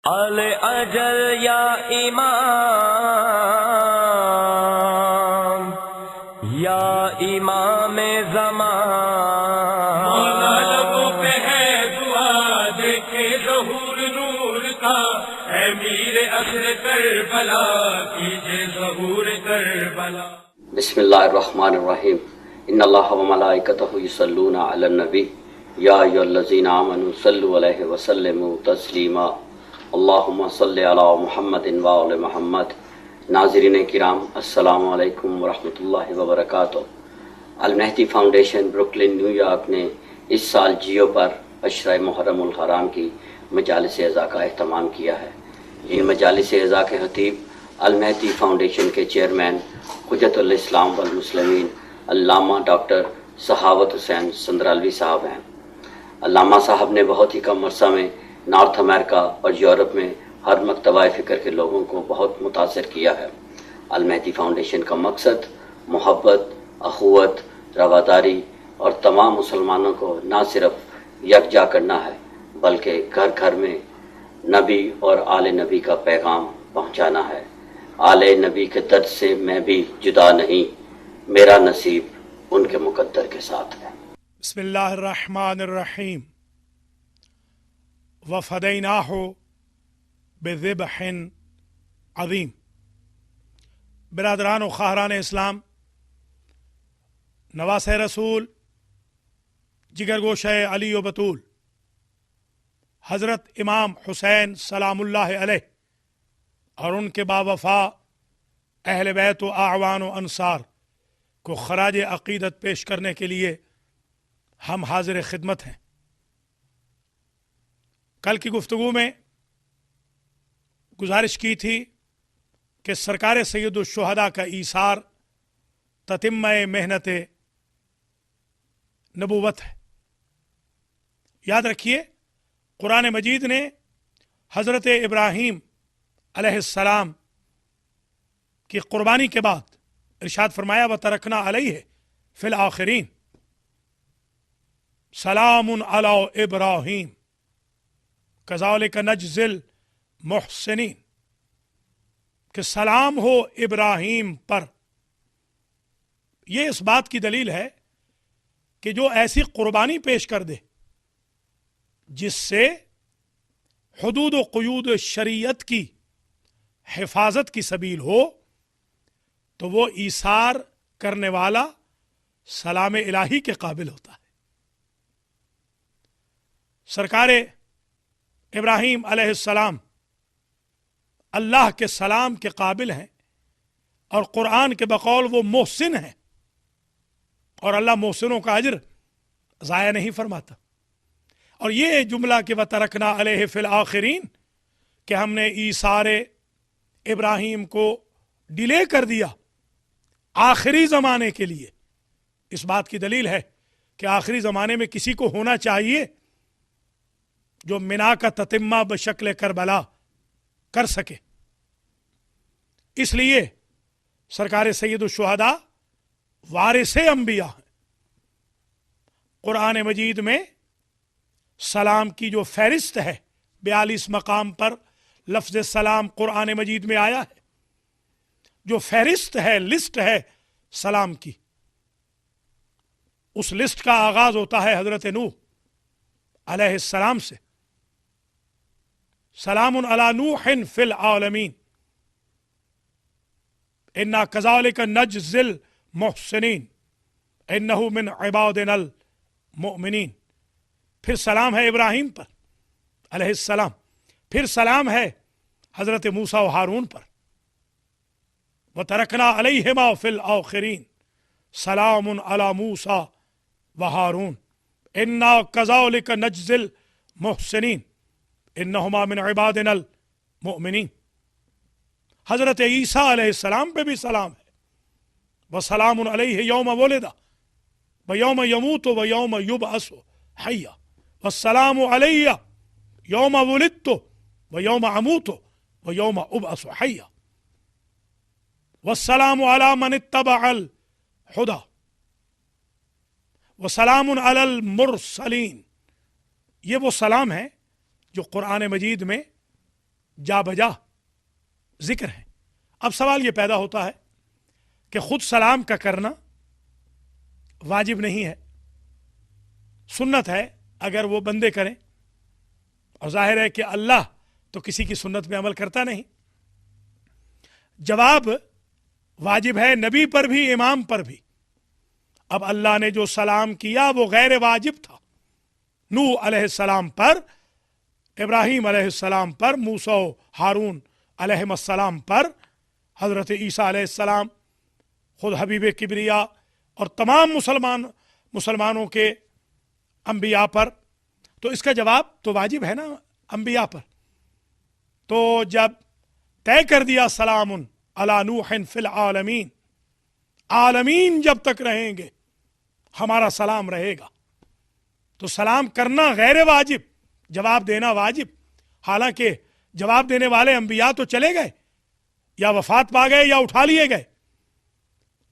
آل اجل یا امام یا امام زمان، مولا لبوں پہ ہے دعا دیکھے ظہور نور کا، اے میر عصر کربلا کیجے ظہور کربلا۔ بسم اللہ الرحمن الرحیم۔ ان اللہ وملائکتہ یصلون علی النبی یا ایھا الذین آمنوا صلوا علیہ وسلموا تسلیما۔ اللہم صل علی محمد وآل محمد۔ ناظرین کرام، السلام علیکم ورحمۃ اللہ وبرکاتہ۔ المہدی فاؤنڈیشن بروکلن نیو یارک نے اس سال جیو پر عشرہ محرم الحرام کی مجالس اعزا کا اہتمام کیا ہے۔ ان مجالس اعزا کے خطیب المہدی فاؤنڈیشن کے چیئرمین حجت الاسلام والمسلمین علامہ ڈاکٹر سخاوت حسین سندرالوی صاحب ہیں۔ علامہ صاحب نے بہت ہی کم عرصہ میں نارتھ امریکہ اور یورپ میں ہر مکتبہ فکر کے لوگوں کو بہت متاثر کیا ہے۔ المہدی فاؤنڈیشن کا مقصد محبت، اخوت، رواداری اور تمام مسلمانوں کو نہ صرف یکجا کرنا ہے بلکہ گھر گھر میں نبی اور آل نبی کا پیغام پہنچانا ہے۔ آل نبی کے درد سے میں بھی جدا نہیں، میرا نصیب ان کے مقدر کے ساتھ ہے۔ بسم اللہ الرحمن الرحیم۔ وفدیناہ بذبح عظیم۔ برادران و خواہران اسلام، نواسہ رسول، جگر گوشہ علی و بطول، حضرت امام حسین سلام اللہ علیہ اور ان کے باوفا اہل بیت و اعوان و انصار کو خراج عقیدت پیش کرنے کے لیے ہم حاضر خدمت ہیں۔ کل کی گفتگو میں گزارش کی تھی کہ سرکار سید الشہداء کا ایثار تتمہ محنت نبوت ہے۔ یاد رکھیے، قرآن مجید نے حضرت ابراہیم علیہ السلام کی قربانی کے بعد ارشاد فرمایا وَتَرَكْنَا عَلَيْهِ فِي الْآخِرِينَ، سلام علی ابراہیم کذالک نجزی المحسنین، کہ سلام ہو ابراہیم پر۔ یہ اس بات کی دلیل ہے کہ جو ایسی قربانی پیش کر دے جس سے حدود و قیود شریعت کی حفاظت کی سبیل ہو تو وہ ایثار کرنے والا سلام الہی کے قابل ہوتا ہے۔ سرکار ابراہیم علیہ السلام اللہ کے سلام کے قابل ہیں، اور قرآن کے بقول وہ محسن ہیں، اور اللہ محسنوں کا اجر ضائع نہیں فرماتا۔ اور یہ جملہ کہ وَتَرَكْنَا عَلَيْهِ فِي الْآخِرِينَ، کہ ہم نے ایثار ابراہیم کو ڈیلے کر دیا آخری زمانے کے لیے، اس بات کی دلیل ہے کہ آخری زمانے میں کسی کو ہونا چاہیے جو منا کا تتمہ بشکل کربلا کر سکے۔ اس لیے سرکار سید الشہداء وارث انبیاء ہیں۔ قرآن مجید میں سلام کی جو فہرست ہے 42 مقام پر لفظ سلام قرآن مجید میں آیا ہے، جو فہرست ہے، لسٹ ہے سلام کی، اس لسٹ کا آغاز ہوتا ہے حضرت نوح علیہ السلام سے۔ سلام علی نوح فی العالمین انا کذالک نجزی المحسنین انہ من عبادنا المؤمنین۔ پھر سلام ہے ابراہیم پر علیہ السلام، پھر سلام ہے حضرت موسیٰ و ہارون پر۔ وَتَرَكْنَا عَلَيْهِمَا فِي الْآخِرِينَ سلام علی موسیٰ و ہارون انا کذالک نجزی المحسنین انہما من عبادنا المؤمنین۔ حضرت عیسیٰ علیہ السلام پہ بھی سلام ہے، وَسَلَامٌ عَلَيْهِ يَوْمَ وُلِدَ وَيَوْمَ يَمُوتُ وَيَوْمَ يُبْعَثُ حَيًّا وَالسَّلَامُ عَلَيَّ يَوْمَ وُلِدتُ وَيَوْمَ أَمُوتُ وَيَوْمَ أُبْعَثُ حَيًّا وَالسَّلَامُ عَلَى مَنِ اتَّبَعَ الْهُدَى وَسَلَامٌ عَلَى الْمُرْسَلِينَ۔ یہ وہ سلام ہے جو قرآن مجید میں جا بجا ذکر ہیں۔ اب سوال یہ پیدا ہوتا ہے کہ خود سلام کا کرنا واجب نہیں ہے، سنت ہے اگر وہ بندے کریں، اور ظاہر ہے کہ اللہ تو کسی کی سنت پہ عمل کرتا نہیں۔ جواب واجب ہے نبی پر بھی، امام پر بھی۔ اب اللہ نے جو سلام کیا وہ غیر واجب تھا، نوح علیہ السلام پر، ابراہیم علیہ السلام پر، موسیٰ و ہارون علیہ السلام پر، حضرت عیسیٰ علیہ السلام، خود حبیب کبریا اور تمام مسلمانوں کے انبیاء پر۔ تو اس کا جواب تو واجب ہے نا انبیاء پر۔ تو جب طے کر دیا سلام علی نوح فی العالمین، عالمین جب تک رہیں گے ہمارا سلام رہے گا، تو سلام کرنا غیر واجب، جواب دینا واجب۔ حالانکہ جواب دینے والے انبیاء تو چلے گئے، یا وفات پا گئے یا اٹھا لیے گئے۔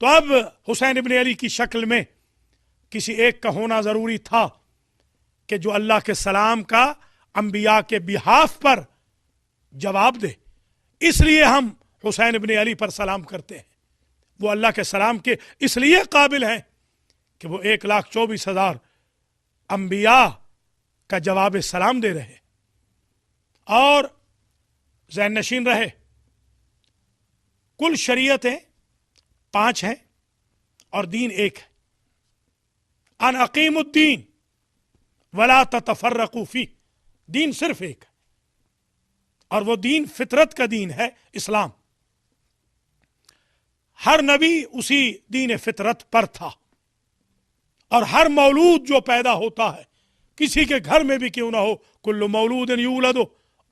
تو اب حسین ابن علی کی شکل میں کسی ایک کا ہونا ضروری تھا کہ جو اللہ کے سلام کا انبیاء کے بہاف پر جواب دے۔ اس لیے ہم حسین ابن علی پر سلام کرتے ہیں۔ وہ اللہ کے سلام کے اس لیے قابل ہیں کہ وہ 1,24,000 انبیاء کا جواب سلام دے رہے اور ذہن نشین رہے۔ کل شریعتیں 5 ہیں اور دین ایک ہے۔ ان اقیم الدین ولا تتفرقوا فیہ، دین صرف ایک ہے، اور وہ دین فطرت کا دین ہے، اسلام۔ ہر نبی اسی دین فطرت پر تھا، اور ہر مولود جو پیدا ہوتا ہے کسی کے گھر میں بھی کیوں نہ ہو، کل مولود یولد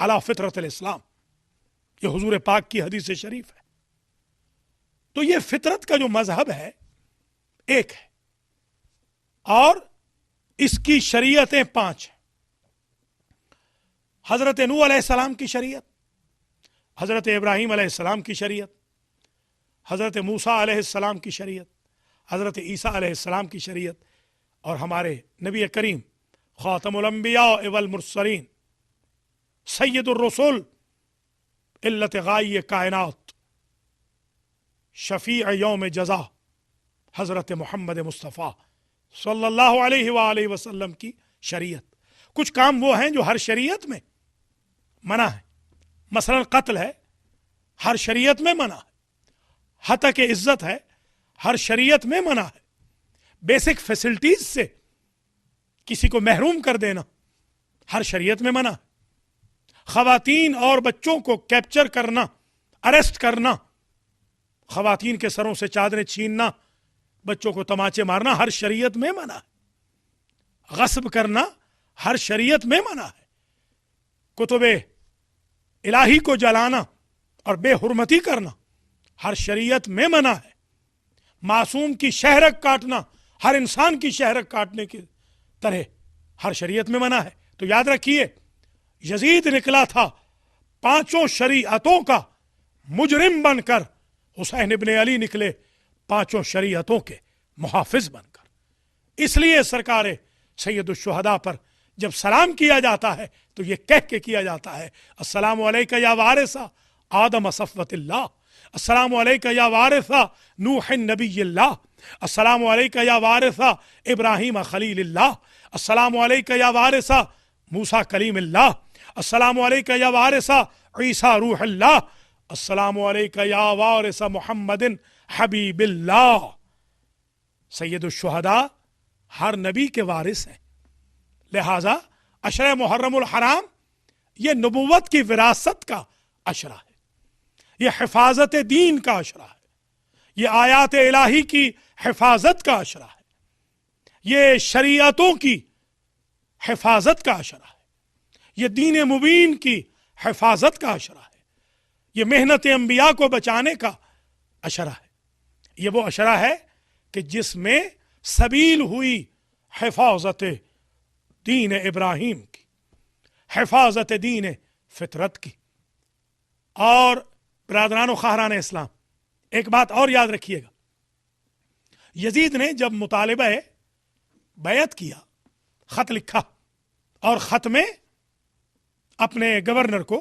علی فطرت الاسلام، یہ حضور پاک کی حدیث شریف ہے۔ تو یہ فطرت کا جو مذہب ہے ایک ہے، اور اس کی شریعتیں 5 ہیں۔ حضرت نوح علیہ السلام کی شریعت، حضرت ابراہیم علیہ السلام کی شریعت، حضرت موسیٰ علیہ السلام کی شریعت، حضرت عیسیٰ علیہ السلام کی شریعت، اور ہمارے نبی کریم خاتم الانبیاء والمرسلین، سید الرسول، علت غائی کائنات، شفیع یوم جزا، حضرت محمد مصطفیٰ صلی اللہ علیہ وآلہ وسلم کی شریعت۔ کچھ کام وہ ہیں جو ہر شریعت میں منع ہے، مثلا قتل ہے، ہر شریعت میں منع ہے۔ حتک عزت ہے، ہر شریعت میں منع ہے۔ بیسک فیسلٹیز سے کسی کو محروم کر دینا ہر شریعت میں منع ہے۔ خواتین اور بچوں کو کیپچر کرنا، اریسٹ کرنا، خواتین کے سروں سے چادریں چھیننا، بچوں کو تماچے مارنا ہر شریعت میں منع ہے۔ غصب کرنا ہر شریعت میں منع ہے۔ کتب الہی کو جلانا اور بے حرمتی کرنا ہر شریعت میں منع ہے۔ معصوم کی شہرک کاٹنا ہر انسان کی شہرک کاٹنے کی طرح ہر شریعت میں منع ہے۔ تو یاد رکھیے، یزید نکلا تھا 5 شریعتوں کا مجرم بن کر، حسین ابن علی نکلے 5 شریعتوں کے محافظ بن کر۔ اس لیے سرکار سید الشہداء پر جب سلام کیا جاتا ہے تو یہ کہہ کے کیا جاتا ہے، السلام علیکہ یا وارث آدم صفوت اللہ، السلام علیکہ یا وارث نوح نبی اللہ، السلام علیکہ یا وارث ابراہیم خلیل اللہ، السلام علیکہ یا وارث موسیٰ کلیم اللہ، السلام علیکہ یا وارث عیسیٰ روح اللہ، السلام علیکہ یا وارث محمد حبیب اللہ۔ سید الشہداء ہر نبی کے وارث ہیں، لہذا عشرہ محرم الحرام یہ نبوت کی وراثت کا عشرہ ہے، یہ حفاظت دین کا عشرہ ہے، یہ آیات الہی کی حفاظت کا عشرہ ہے، یہ شریعتوں کی حفاظت کا عشرہ ہے، یہ دین مبین کی حفاظت کا عشرہ ہے، یہ محنت انبیاء کو بچانے کا عشرہ ہے۔ یہ وہ عشرہ ہے کہ جس میں سبیل ہوئی حفاظت دین ابراہیم کی، حفاظت دین فطرت کی۔ اور برادران و خواہران اسلام، ایک بات اور یاد رکھیے گا، یزید نے جب مطالبہ بیعت کیا، خط لکھا، اور خط میں اپنے گورنر کو